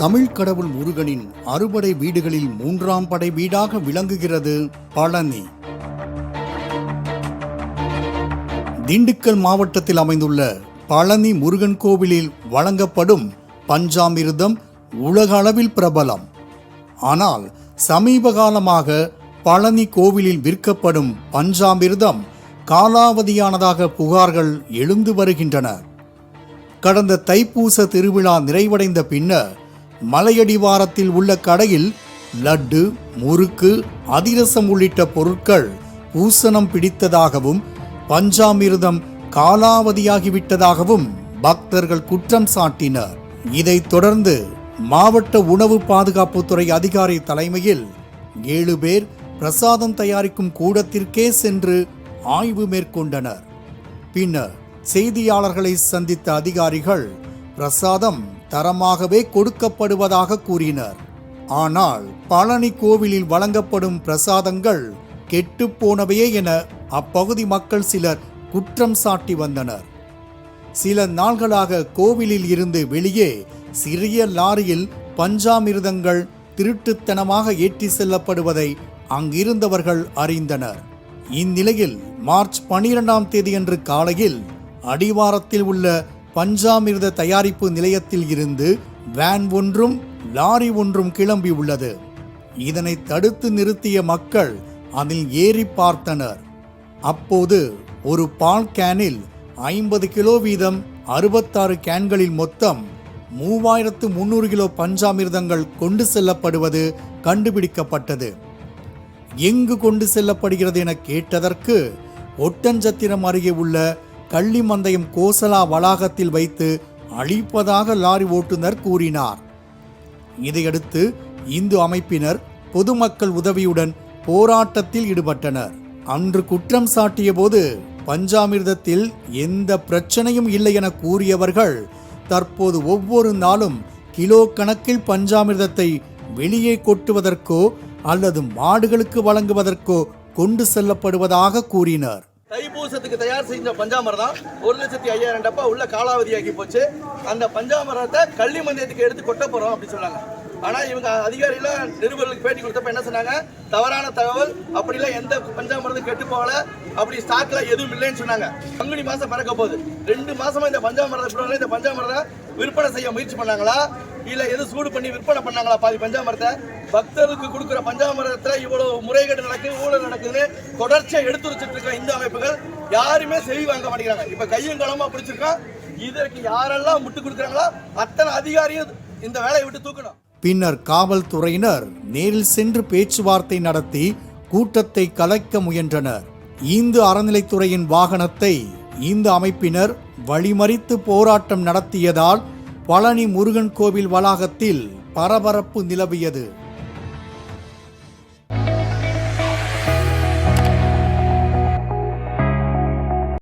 தமிழ் கடவுள் முருகனின் அறுபடை வீடுகளில் மூன்றாம் படை வீடாக விளங்குகிறது பழனி. திண்டுக்கல் மாவட்டத்தில் அமைந்துள்ள பழனி முருகன் கோவிலில் வழங்கப்படும் பஞ்சாமிர்தம் உலக அளவில் பிரபலம். ஆனால் சமீப காலமாக பழனி கோவிலில் விற்கப்படும் பஞ்சாமிர்தம் காலாவதியானதாக புகார்கள் எழுந்து வருகின்றன. கடந்த தைப்பூச திருவிழா நிறைவடைந்த பின்னர் மலையடிவாரத்தில் உள்ள கடையில் லட்டு, முறுக்கு, அதிரசம் உள்ளிட்ட பொருட்கள் பூசணம் பிடித்ததாகவும் பஞ்சாமிர்தம் காலாவதியாகிவிட்டதாகவும் பக்தர்கள் குற்றம் சாட்டினர். இதைத் தொடர்ந்து மாவட்ட உணவு பாதுகாப்புத்துறை அதிகாரி தலைமையில் 7 பேர் பிரசாதம் தயாரிக்கும் கூடத்திற்கே சென்று ஆய்வு மேற்கொண்டனர். பின்னர் செய்தியாளர்களை சந்தித்த அதிகாரிகள் பிரசாதம் தரமாகவே கொடுக்கப்படுவதாக கூறினர். ஆனால் பழனி கோவிலில் வழங்கப்படும் பிரசாதங்கள் கெட்டுப்போனவையே என அப்பகுதி மக்கள் சிலர் குற்றம் சாட்டி வந்தனர். சில நாள்களாக கோவிலில் இருந்து வெளியே சிறிய லாரியில் பஞ்சாமிர்தங்கள் திருட்டுத்தனமாக ஏற்றி செல்லப்படுவதை அங்கிருந்தவர்கள் அறிந்தனர். இந்நிலையில் மார்ச் 12ஆம் தேதியன்று காலையில் அடிவாரத்தில் உள்ள பஞ்சாமிர்த தயாரிப்பு நிலையத்தில் இருந்து வேன் ஒன்றும் லாரி ஒன்றும் கிளம்பி உள்ளது. இதனை தடுத்து நிறுத்திய மக்கள் அதில் ஏறி பார்த்தனர். அப்போது ஒரு பால் கேனில் 50 கிலோ வீதம் 66 கேன்களில் மொத்தம் 3300 கிலோ பஞ்சாமிர்தங்கள் கொண்டு செல்லப்படுவது கண்டுபிடிக்கப்பட்டது. எங்கு கொண்டு செல்லப்படுகிறது என கேட்டதற்கு ஒட்டஞ்சத்திரம் அருகே உள்ள கள்ளிமந்தயம் கோசலா வளாகத்தில் வைத்து அழிப்பதாக லாரி ஓட்டுநர் கூறினார். இதையடுத்து இந்து அமைப்பினர் பொதுமக்கள் உதவியுடன் போராட்டத்தில் ஈடுபட்டனர். அன்று குற்றம் சாட்டிய போது பஞ்சாமிர்தத்தில் எந்த பிரச்சனையும் இல்லை என கூறியவர்கள் தற்போது ஒவ்வொரு நாளும் கிலோ கணக்கில் பஞ்சாமிர்தத்தை வெளியே கொட்டுவதற்கோ அல்லது மாடுகளுக்கு வழங்குவதற்கோ கொண்டு செல்லப்படுவதாக கூறினர். தைப்பூசத்துக்கு தயார் செஞ்ச பஞ்சாமிர்தம் 1,05,000 டப்பா உள்ள காலாவதியாகி போச்சு. அந்த பஞ்சாமிர்தத்தை கள்ளிமந்தயத்துக்கு எடுத்து கொட்ட போறோம் அப்படின்னு சொன்னாங்க. ஆனா இவங்க அதிகாரிகள நிருபர்களுக்கு பேட்டி கொடுத்தப்ப என்ன சொன்னாங்க, தவறான தகவல், அப்படிலாம் எந்த பஞ்சாமிர்தம் கெட்டு போகல, அப்படி ஸ்டாக்ல எதுவும் இல்லைன்னு சொன்னாங்க. பங்குனி மாசம் பிறக்க போகுது. 2 மாசமா இந்த பஞ்சாமிர்தம் விற்பனை செய்ய முயற்சி பண்ணாங்களா இல்ல எது சூடு பண்ணி விற்பனை பண்ணாங்களா? பாதி பஞ்சாமிர்தத்தை பக்தர்களுக்கு கொடுக்குற பஞ்சாமிர்தத்துல இவ்வளவு முறைகேடு நடக்குது, ஊழல் நடக்குதுன்னு தொடர்ச்சியா எடுத்து வச்சுட்டு இருக்க இந்த அமைப்புகள் யாருமே செவி வாங்க மாட்டேங்கிறாங்க. இப்ப கையும் களமா பிடிச்சிருக்கோம். இதற்கு யாரெல்லாம் முட்டு கொடுக்குறாங்களோ அத்தனை அதிகாரியும் இந்த வேலையை விட்டு தூக்கணும். பின்னர் காவல்துறையினர் நேரில் சென்று பேச்சுவார்த்தை நடத்தி கூட்டத்தை கலைக்க முயன்றனர். இந்து அறநிலைத்துறையின் வாகனத்தை இந்த அமைப்பினர் வழிமறித்து போராட்டம் நடத்தியதால் பழனி முருகன் கோவில் வளாகத்தில் பரபரப்பு நிலவியது.